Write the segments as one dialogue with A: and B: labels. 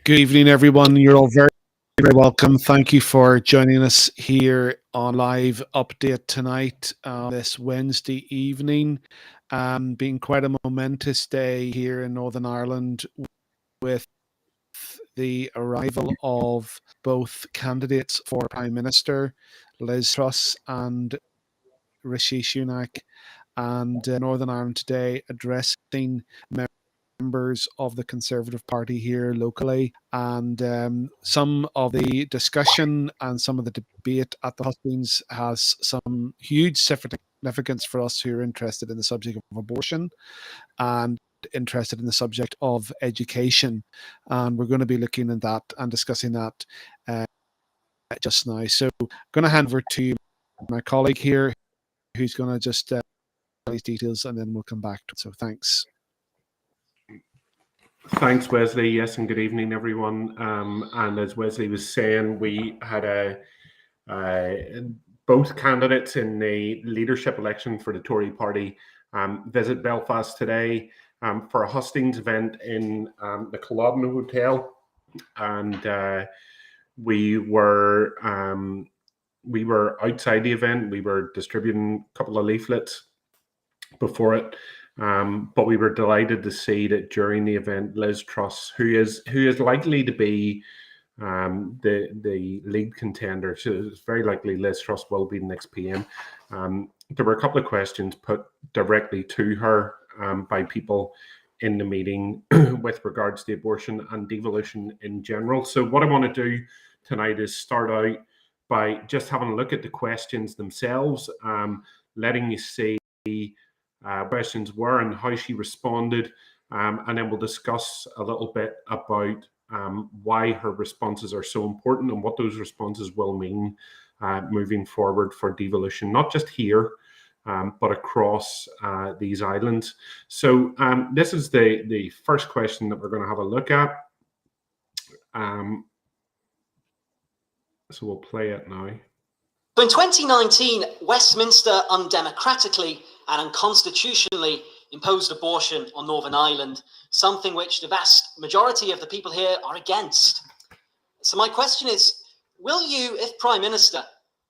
A: Good evening, everyone. You're all very, very welcome. Thank you for joining us here on live update tonight, this Wednesday evening. Being quite a momentous day here in Northern Ireland with the arrival of both candidates for Prime Minister, Liz Truss and Rishi Sunak, and Northern Ireland today addressing members of the Conservative Party here locally, and some of the discussion and some of the debate at the hustings has some huge significance for us who are interested in the subject of abortion and interested in the subject of education. And we're going to be looking at that and discussing that just now. So I'm going to hand over to my colleague here who's going to just these details, and then we'll come back to it. So thanks.
B: Thanks, Wesley. Yes, and good evening, everyone. And as Wesley was saying, we had both candidates in the leadership election for the Tory party visit Belfast today for a hustings event in the Culloden Hotel, and we were outside the event. We were distributing a couple of leaflets before it. But we were delighted to see that during the event, Liz Truss, who is likely to be the lead contender, so it's very likely Liz Truss will be the next PM. There were a couple of questions put directly to her by people in the meeting with regards to abortion and devolution in general. So what I want to do tonight is start out by just having a look at the questions themselves, letting you see questions were and how she responded, and then we'll discuss a little bit about why her responses are so important and what those responses will mean moving forward for devolution, not just here, but across these islands. So this is the first question that we're going to have a look at. So we'll play it now.
C: So in 2019, Westminster undemocratically and unconstitutionally imposed abortion on Northern Ireland, something which the vast majority of the people here are against. So my question is, will you, if Prime Minister,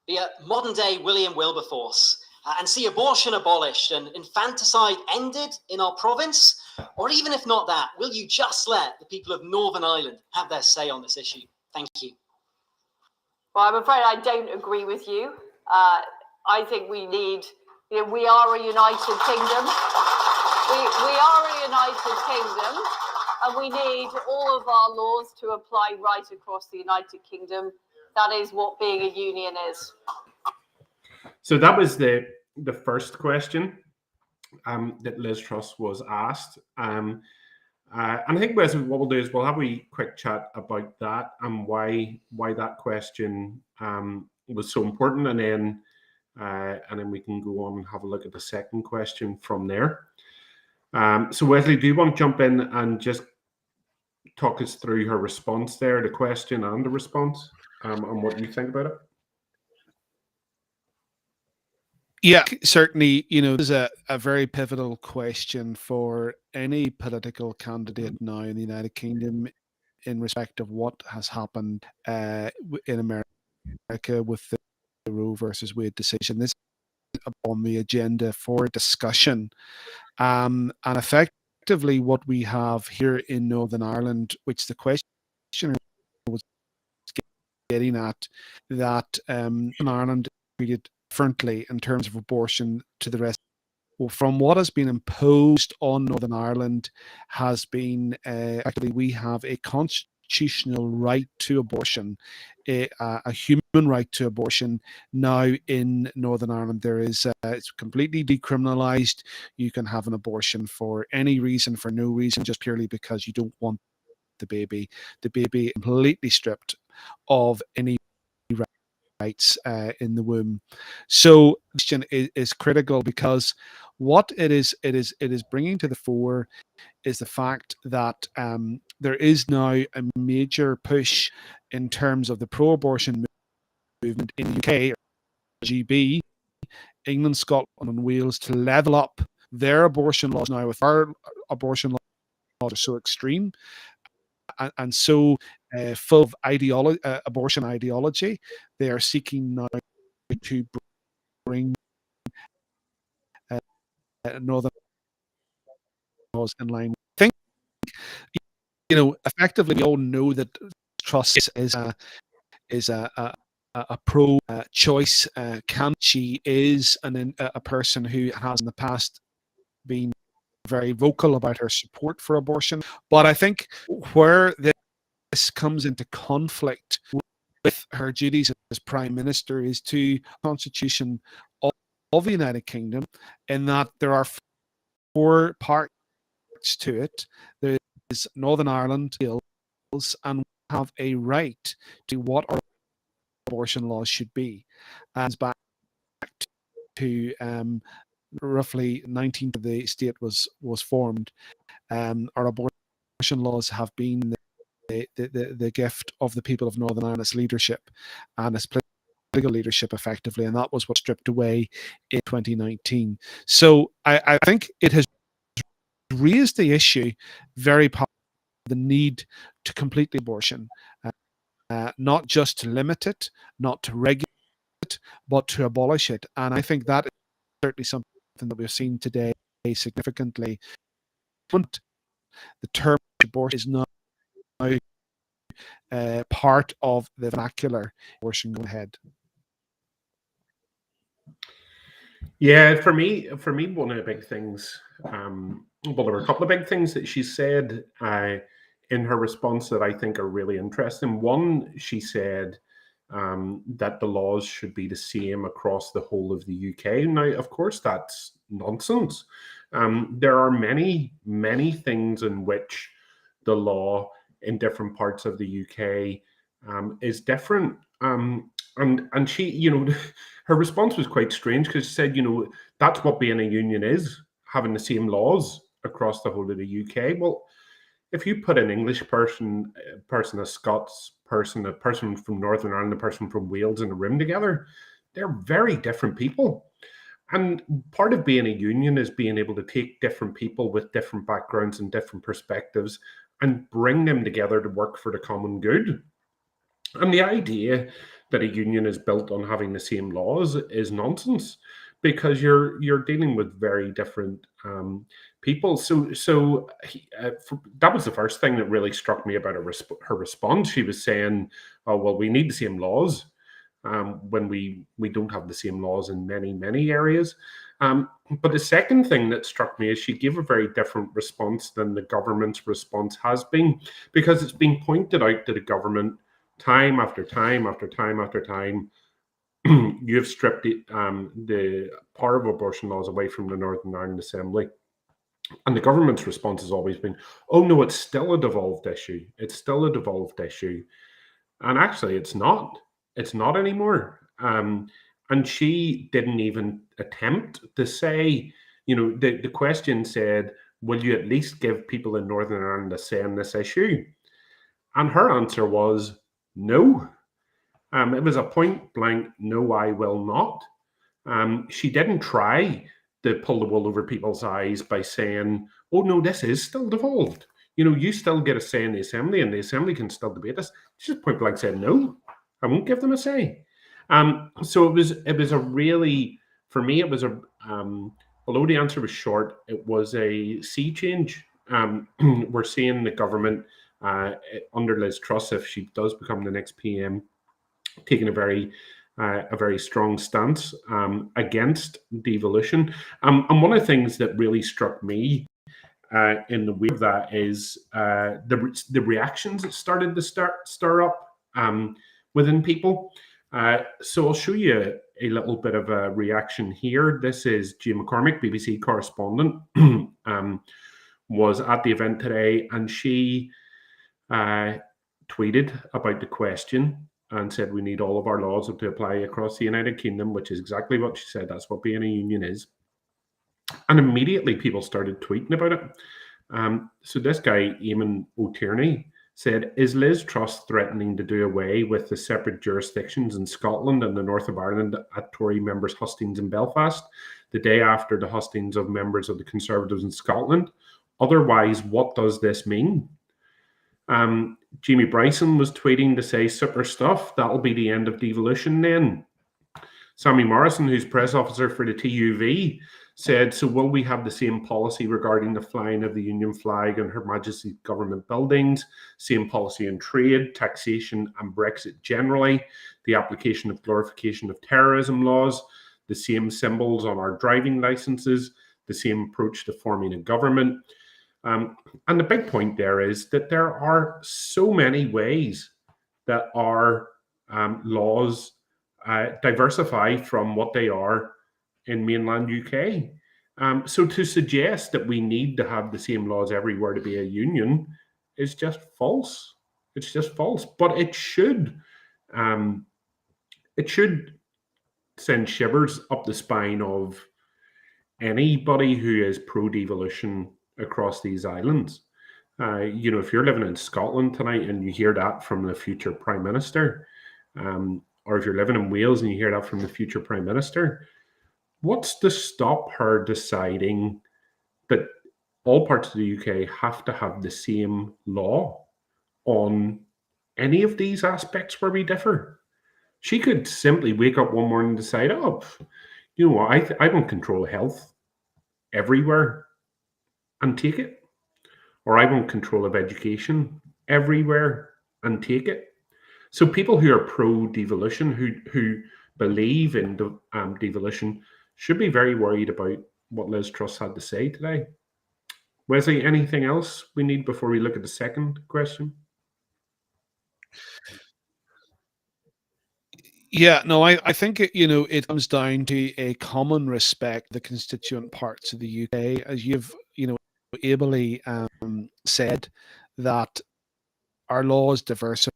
C: be a modern-day William Wilberforce and see abortion abolished and infanticide ended in our province? Or even if not that, will you just let the people of Northern Ireland have their say on this issue? Thank you.
D: Well, I'm afraid I don't agree with you. I think we need, we are a united kingdom. We are a united kingdom, and we need all of our laws to apply right across the United Kingdom. That is what being a union is.
B: So that was the first question that Liz Truss was asked. And I think what we'll do is we'll have a quick chat about that and why that question was so important, and then we can go on and have a look at the second question from there. So Wesley, do you want to jump in and just talk us through her response there, the question and the response, and what you think about it?
A: Yeah, certainly. This is a very pivotal question for any political candidate now in the United Kingdom in respect of what has happened in America with the Roe versus Wade decision. This is on the agenda for discussion. And effectively what we have here in Northern Ireland, which the questioner was getting at, that Northern Ireland treated differently in terms of abortion to the rest. Well, from what has been imposed on Northern Ireland has been actually we have a constitutional right to abortion, a human right to abortion now in Northern Ireland. There is it's completely decriminalised. You can have an abortion for any reason, for no reason, just purely because you don't want the baby. The baby completely stripped of any rights in the womb. So the question is critical, because what it is bringing to the fore is the fact that there is now a major push in terms of the pro-abortion movement in the UK, or GB, England, Scotland and Wales, to level up their abortion laws now with our abortion laws are so extreme. and so full of abortion ideology. They are seeking now to bring Northern laws in line. I think, effectively, we all know that Truss is a pro-choice candidate. She is a person who has in the past been very vocal about her support for abortion. But I think where this comes into conflict with her duties as Prime Minister is to the Constitution of the United Kingdom, in that there are 4 parts to it. There is Northern Ireland, and we have a right to what our abortion laws should be. And back to roughly 19th of the state was formed. Our abortion laws have been the gift of the people of Northern Ireland's leadership and its political leadership, effectively, and that was what stripped away in 2019. So I think it has raised the issue very powerfully, the need to complete the abortion, not just to limit it, not to regulate it, but to abolish it. And I think that is certainly something that we've seen today significantly. The term abortion is now part of the vernacular abortion going ahead.
B: Yeah, for me, one of the big things, well, there were a couple of big things that she said in her response that I think are really interesting. One, she said that the laws should be the same across the whole of the UK. Now, of course, that's nonsense. There are many, many things in which the law in different parts of the UK is different. And she, her response was quite strange, because she said, that's what being a union is, having the same laws across the whole of the UK. Well, if you put an English person, a Scots person, a person from Northern Ireland, a person from Wales in a room together, they're very different people. And part of being a union is being able to take different people with different backgrounds and different perspectives and bring them together to work for the common good. And the idea that a union is built on having the same laws is nonsense, because you're dealing with very different people. So that was the first thing that really struck me about her response. She was saying, "Oh well, we need the same laws when we don't have the same laws in many, many areas." But the second thing that struck me is she gave a very different response than the government's response has been, because it's been pointed out to the government time after time after time after time, you have stripped the power of abortion laws away from the Northern Ireland Assembly. And the government's response has always been, oh no, it's still a devolved issue. It's still a devolved issue. And actually, it's not. It's not anymore. And she didn't even attempt to say, the question said, will you at least give people in Northern Ireland a say on this issue? And her answer was, no. It was a point blank, no, I will not. She didn't try to pull the wool over people's eyes by saying, oh no, this is still devolved. You still get a say in the Assembly, and the Assembly can still debate this. She just point blank said, no, I won't give them a say. So it was a really, for me, it was a, although the answer was short, it was a sea change. We're seeing the government under Liz Truss, if she does become the next PM, taking a very strong stance against devolution. And one of the things that really struck me in the wake of that is the reactions that started to stir up within people. So I'll show you a little bit of a reaction here. This is Jane McCormick, BBC correspondent, was at the event today, and she tweeted about the question and said we need all of our laws to apply across the United Kingdom, which is exactly what she said. That's what being a union is. And immediately people started tweeting about it. So this guy, Eamon O'Tierney, said, is Liz Truss threatening to do away with the separate jurisdictions in Scotland and the north of Ireland at Tory members' hustings in Belfast, the day after the hustings of members of the Conservatives in Scotland? Otherwise, what does this mean? Jamie Bryson was tweeting to say, super stuff, that'll be the end of devolution then. Sammy Morrison, who's press officer for the TUV, said, so will we have the same policy regarding the flying of the Union flag in Her Majesty's government buildings, same policy in trade, taxation and Brexit generally, the application of glorification of terrorism laws, the same symbols on our driving licenses, the same approach to forming a government? And the big point there is that there are so many ways that our laws diversify from what they are in mainland UK. So to suggest that we need to have the same laws everywhere to be a union is just false. It's just false. But it should send shivers up the spine of anybody who is pro-devolution across these islands. You know, if you're living in Scotland tonight and you hear that from the future Prime Minister, or if you're living in Wales and you hear that from the future Prime Minister, what's to stop her deciding that all parts of the UK have to have the same law on any of these aspects where we differ? She could simply wake up one morning and decide, oh, you know what, I won't control health everywhere and take it. Or I won't control of education everywhere and take it. So people who are pro-devolution, who believe in devolution, should be very worried about what Liz Truss had to say today. Wesley, anything else we need before we look at the second question?
A: Yeah, no, I think it comes down to a common respect for the constituent parts of the UK, as you've ably said, that our laws diversify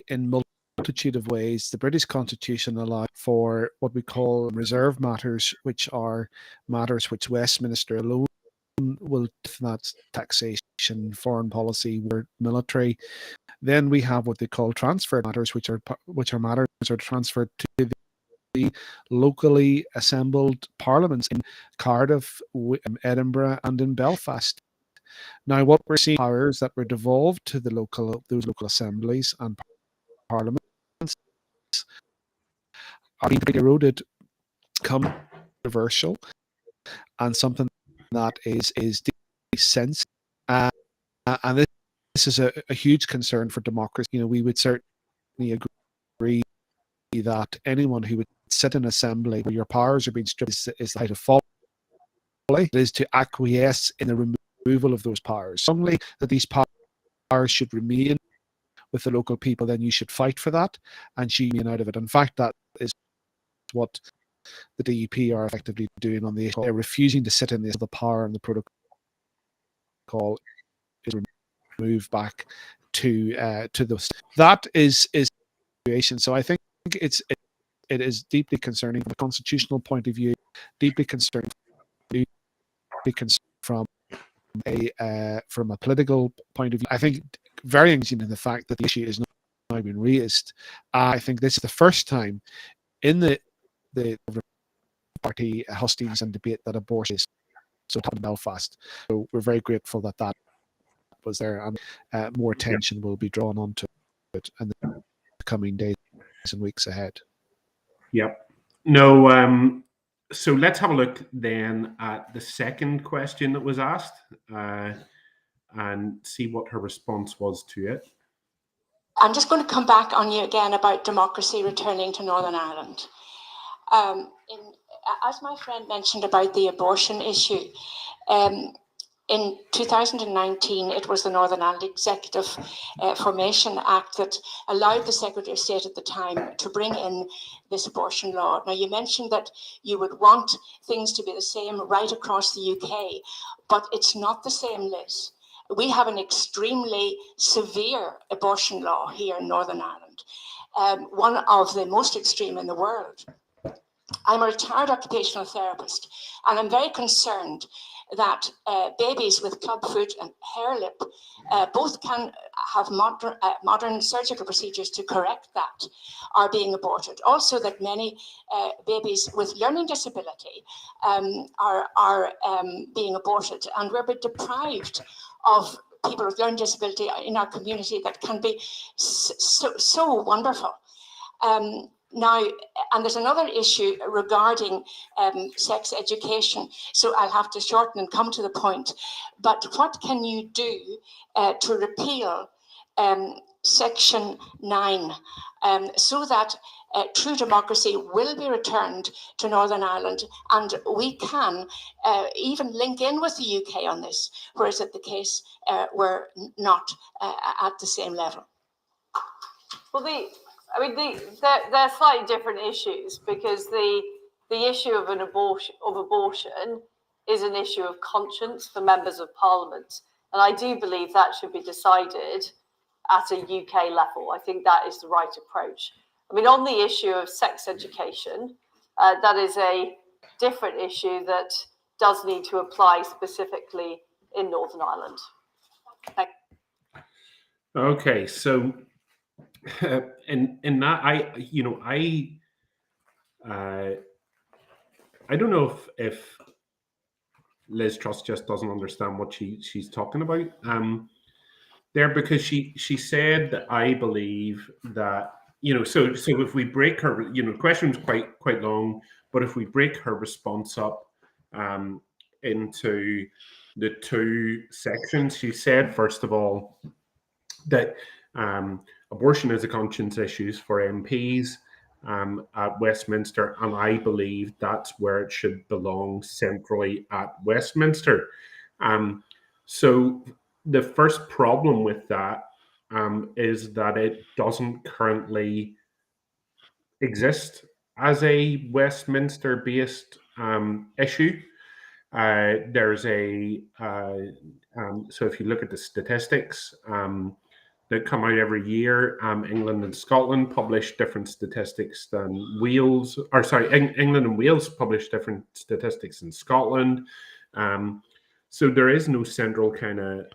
A: in multitude of ways. The British Constitution allows for what we call reserve matters, which are matters which Westminster alone will, that's taxation, foreign policy, war, military. Then we have what they call transferred matters, which are matters are transferred to the locally assembled parliaments in Cardiff, Edinburgh, and in Belfast. Now, what we're seeing powers that were devolved to those local assemblies and parliaments are being eroded, controversial, and something that is deeply sensitive. And this is a huge concern for democracy. We would certainly agree that anyone who would sit in assembly where your powers are being stripped is the height of folly. It is to acquiesce in the removal of those powers. Strongly that these powers should remain with the local people, then you should fight for that and should remain out of it. In fact, that is what the DUP are effectively doing on the issue. They're refusing to sit in the power and the protocol is removed back to those. That is situation. So I think it is deeply concerning from a constitutional point of view, deeply concerning from a political point of view. I think very interesting in the fact that the issue is now been raised. I think this is the first time in the party hustings and debate that abortion is so top in Belfast. So we're very grateful that was there, and more attention will be drawn onto it in the coming days and weeks ahead.
B: Yep. No. So let's have a look then at the second question that was asked and see what her response was to it.
E: I'm just going to come back on you again about democracy returning to Northern Ireland. As my friend mentioned about the abortion issue, in 2019, it was the Northern Ireland Executive Formation Act that allowed the Secretary of State at the time to bring in this abortion law. Now, you mentioned that you would want things to be the same right across the UK, but it's not the same, Liz. We have an extremely severe abortion law here in Northern Ireland, one of the most extreme in the world. I'm a retired occupational therapist, and I'm very concerned that babies with clubfoot and hair lip both can have modern surgical procedures to correct that, are being aborted. Also that many babies with learning disability are being aborted, and we're deprived of people with learning disability in our community that can be so wonderful. Now, and there's another issue regarding sex education, so I'll have to shorten and come to the point. But what can you do to repeal Section 9 so that true democracy will be returned to Northern Ireland, and we can even link in with the UK on this, whereas at the case we're not at the same level?
D: Well, they're slightly different issues, because the issue of abortion is an issue of conscience for members of Parliament, and I do believe that should be decided at a UK level. I think that is the right approach. I mean, on the issue of sex education, that is a different issue that does need to apply specifically in Northern Ireland. Thank you.
B: Okay, so in that, I don't know if Liz Truss just doesn't understand what she's talking about there, because she said that I believe that, so if we break her, the question's quite long, but if we break her response up into the two sections, she said, first of all, that abortion is a conscience issue for MPs at Westminster, and I believe that's where it should belong, centrally at Westminster. So the first problem with that is that it doesn't currently exist as a Westminster-based issue. There's so if you look at the statistics that come out every year, England and Scotland publish different statistics than Wales, England and Wales publish different statistics than Scotland. So there is no central kind of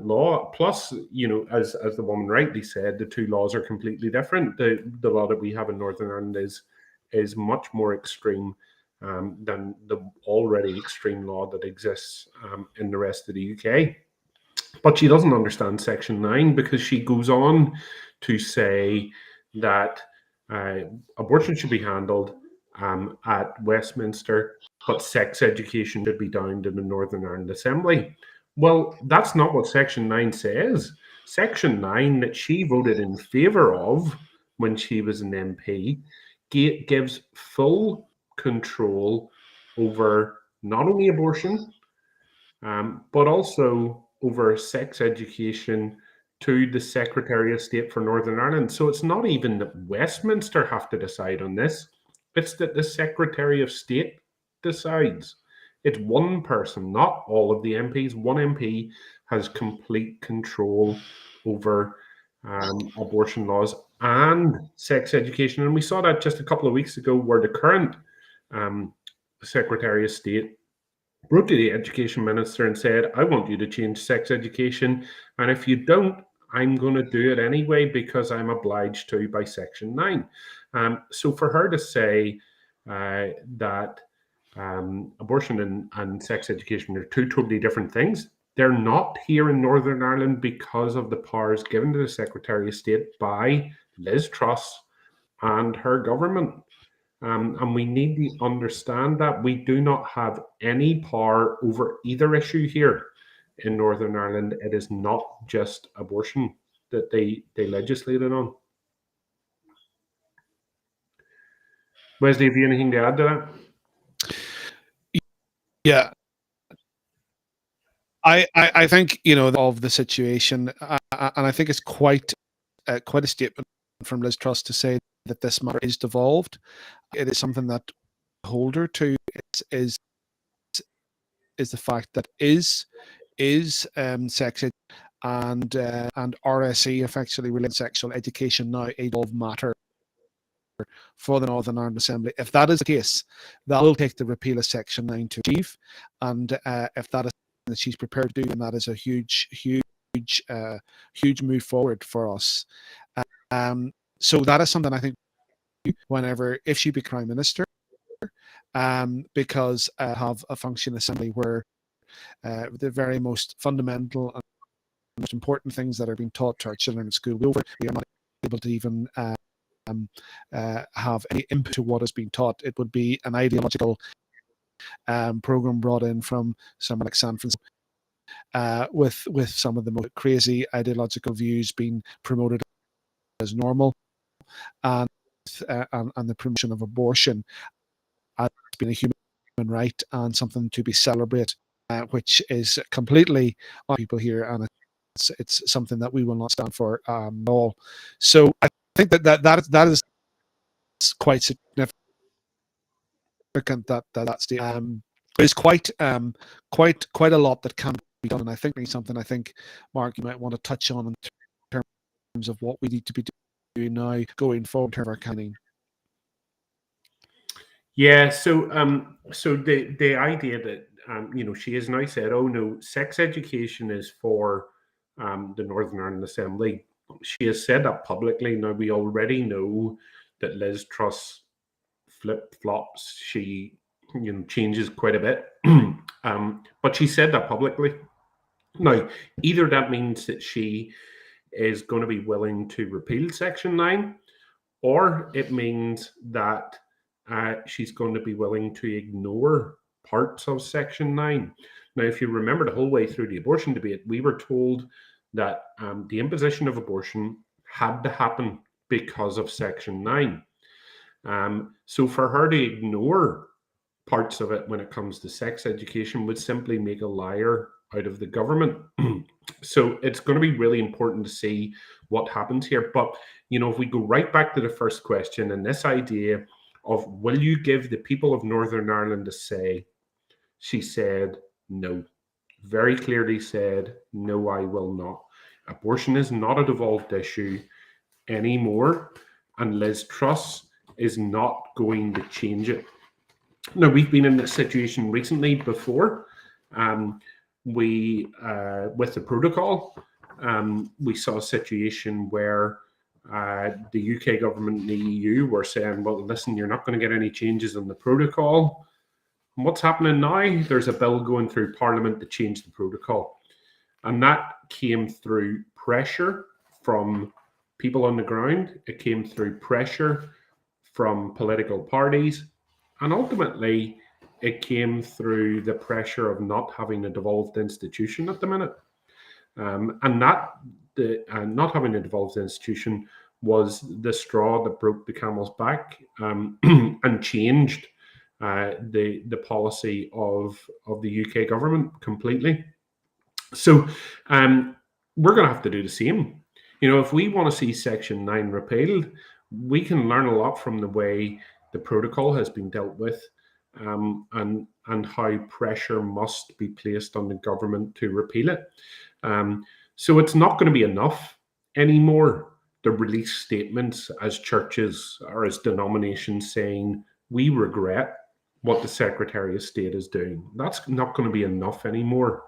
B: law. Plus, as the woman rightly said, the two laws are completely different. The law that we have in Northern Ireland is much more extreme than the already extreme law that exists in the rest of the UK. But she doesn't understand Section 9, because she goes on to say that abortion should be handled at Westminster, but sex education should be down to the Northern Ireland Assembly. Well, that's not what Section 9 says. Section 9 that she voted in favour of when she was an MP gives full control over not only abortion, but also over sex education to the Secretary of State for Northern Ireland. So it's not even that Westminster have to decide on this. It's that the Secretary of State decides. It's one person, not all of the MPs. One MP has complete control over abortion laws and sex education. And we saw that just a couple of weeks ago, where the current Secretary of State wrote to the Education Minister and said, I want you to change sex education. And if you don't, I'm going to do it anyway, because I'm obliged to by Section 9. So for her to say that abortion and sex education are two totally different things, they're not here in Northern Ireland because of the powers given to the Secretary of State by Liz Truss and her government. And we need to understand that we do not have any power over either issue here in Northern Ireland. It is not just abortion that they legislated on. Wesley, have you anything to add to that?
A: Yeah. I think, of the situation, and I think it's quite a statement from Liz Truss to say that this matter is devolved. It is something that hold her to is the fact that is sex ed and RSE, effectively related sexual education, now a devolved matter for the Northern Ireland Assembly. If that is the case, that will take the repeal of Section 9 to achieve, and if that is that she's prepared to do, then that is a huge move forward for us. So that is something I think if she be Prime Minister, because have a functioning assembly where the very most fundamental most important things that are being taught to our children in school. We are not able to even have any input to what is being taught. It would be an ideological program brought in from somewhere like San Francisco, with some of the most crazy ideological views being promoted as normal, and the promotion of abortion as being a human right and something to be celebrated, which is completely on people here, and it's something that we will not stand for at all. So I think that is quite significant. That state is quite a lot that can be done, and I think it's something Mark, you might want to touch on in terms of what we need to be doing now going forward in terms of our campaigning.
B: Yeah, so the idea that she has now said, oh no, sex education is for the Northern Ireland Assembly. She has said that publicly. Now we already know that Liz Truss flip-flops. She changes quite a bit, but she said that publicly. Now, either that means that she is going to be willing to repeal Section 9, or it means that she's going to be willing to ignore parts of Section 9. Now, if you remember the whole way through the abortion debate, we were told that the imposition of abortion had to happen because of Section 9. So for her to ignore parts of it when it comes to sex education would simply make a liar out of the government. So it's going to be really important to see what happens here. But, if we go right back to the first question and this idea of, will you give the people of Northern Ireland a say? She said no. Very clearly said, no, I will not. Abortion is not a devolved issue anymore, and Liz Truss is not going to change it. Now, we've been in this situation recently before. With the protocol, we saw a situation where the UK government and the EU were saying, well, listen, you're not going to get any changes in the protocol. And what's happening now? There's a bill going through Parliament to change the protocol. And that came through pressure from people on the ground. It came through pressure from political parties. And ultimately, it came through the pressure of not having a devolved institution at the minute. And that not having a devolved institution was the straw that broke the camel's back and changed the policy of the UK government completely. So we're going to have to do the same. If we want to see Section 9 repealed, we can learn a lot from the way the protocol has been dealt with, and how pressure must be placed on the government to repeal it. So it's not going to be enough anymore to release statements as churches or as denominations saying, we regret what the Secretary of State is doing. That's not going to be enough anymore.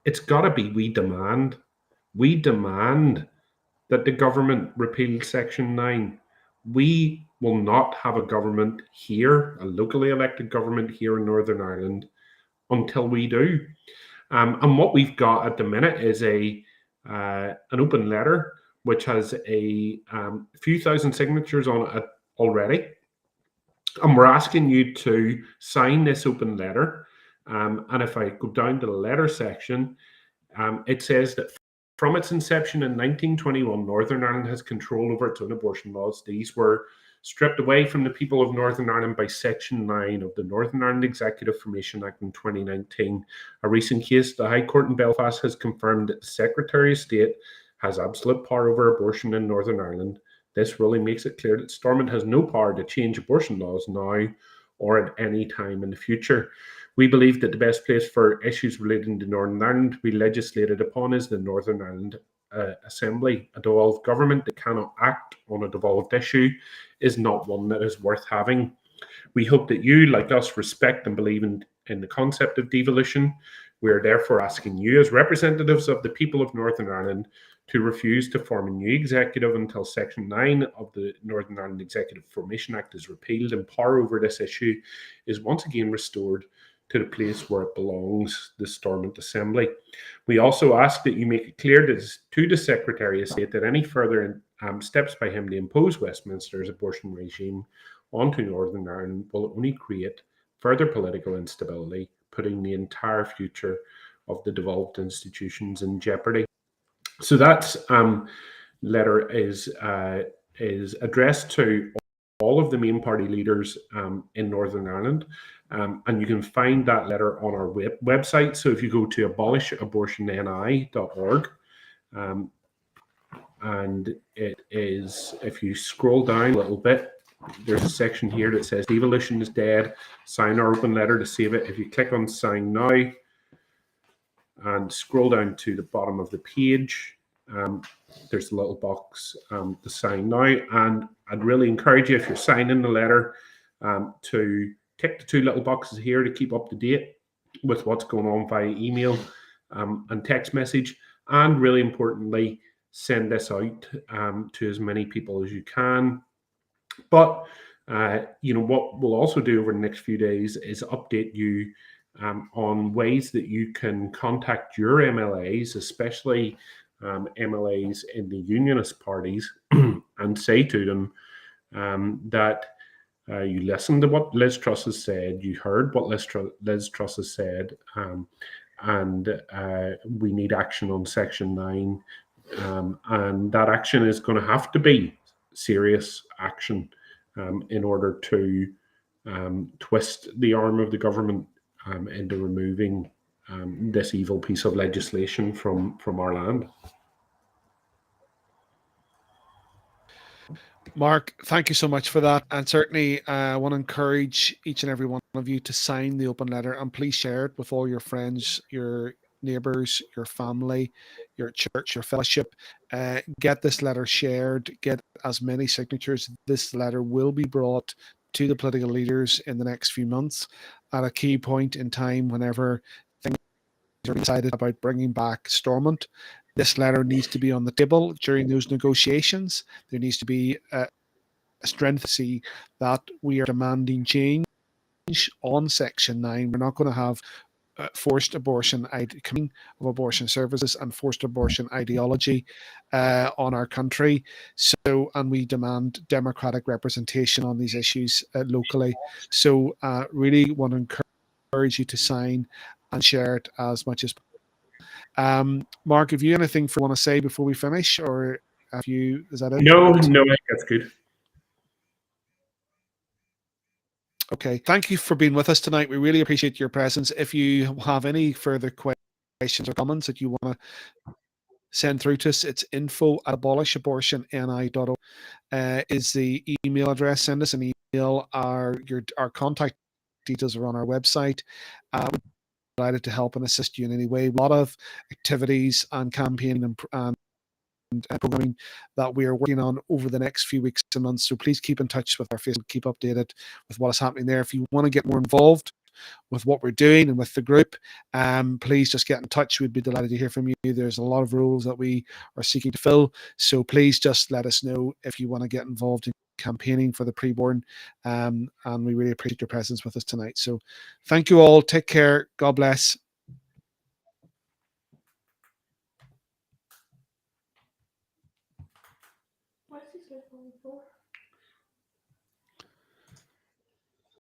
B: It's got to be, we demand that the government repeal Section 9. We will not have a government here, a locally elected government here in Northern Ireland, until we do. And what we've got at the minute is an open letter which has a few thousand signatures on it already. And we're asking you to sign this open letter. And if I go down to the letter section, it says that from its inception in 1921, Northern Ireland has control over its own abortion laws. These were stripped away from the people of Northern Ireland by Section 9 of the Northern Ireland Executive Formation Act in 2019. A recent case, the High Court in Belfast has confirmed that the Secretary of State has absolute power over abortion in Northern Ireland. This ruling makes it clear that Stormont has no power to change abortion laws now or at any time in the future. We believe that the best place for issues relating to Northern Ireland to be legislated upon is the Northern Ireland Assembly. A devolved government that cannot act on a devolved issue is not one that is worth having. We hope that you, like us, respect and believe in the concept of devolution. We are therefore asking you, as representatives of the people of Northern Ireland, to refuse to form a new executive until Section 9 of the Northern Ireland Executive Formation Act is repealed and power over this issue is once again restored to the place where it belongs, the Stormont Assembly. We also ask that you make it clear to the Secretary of State that any further steps by him to impose Westminster's abortion regime onto Northern Ireland will only create further political instability, putting the entire future of the devolved institutions in jeopardy. So that letter is addressed to all of the main party leaders in Northern Ireland. And you can find that letter on our website. So if you go to abolishabortionni.org, and it is, if you scroll down a little bit, there's a section here that says devolution is dead, sign our open letter to save it. If you click on sign now and scroll down to the bottom of the page, there's a little box to sign now. And I'd really encourage you, if you're signing the letter, to tick the two little boxes here to keep up to date with what's going on via email and text message. And really importantly, send this out to as many people as you can. But what we'll also do over the next few days is update you on ways that you can contact your MLAs, especially MLAs in the unionist parties, and say to them that you listened to what Liz Truss has said, you heard what Liz Truss has said, and we need action on Section 9. And that action is going to have to be serious action in order to twist the arm of the government into removing this evil piece of legislation from our land.
A: Mark, thank you so much for that. And certainly I want to encourage each and every one of you to sign the open letter, and please share it with all your friends, your neighbours, your family, your church, your fellowship. Get this letter shared, get as many signatures. This letter will be brought to the political leaders in the next few months at a key point in time whenever things are decided about bringing back Stormont. This letter needs to be on the table during those negotiations. There needs to be a strength to see that we are demanding change on Section 9. We're not going to have forced abortion coming of abortion services and forced abortion ideology on our country. So, and we demand democratic representation on these issues locally. So, really want to encourage you to sign and share it as much as possible. Mark, have you anything you want to say before we finish, or have you? Is that it?
B: No, I think that's good.
A: Okay, thank you for being with us tonight. We really appreciate your presence. If you have any further questions or comments that you want to send through to us, it's info@abolishabortionni.org is the email address. Send us an email. Our contact details are on our website. We're delighted to help and assist you in any way. A lot of activities and campaigning and programming that we are working on over the next few weeks and months. So please keep in touch with our Facebook, keep updated with what is happening there. If you want to get more involved with what we're doing and with the group, please just get in touch. We'd be delighted to hear from you. There's a lot of roles that we are seeking to fill. So please just let us know if you want to get involved in campaigning for the preborn. And we really appreciate your presence with us tonight. So thank you all. Take care. God bless.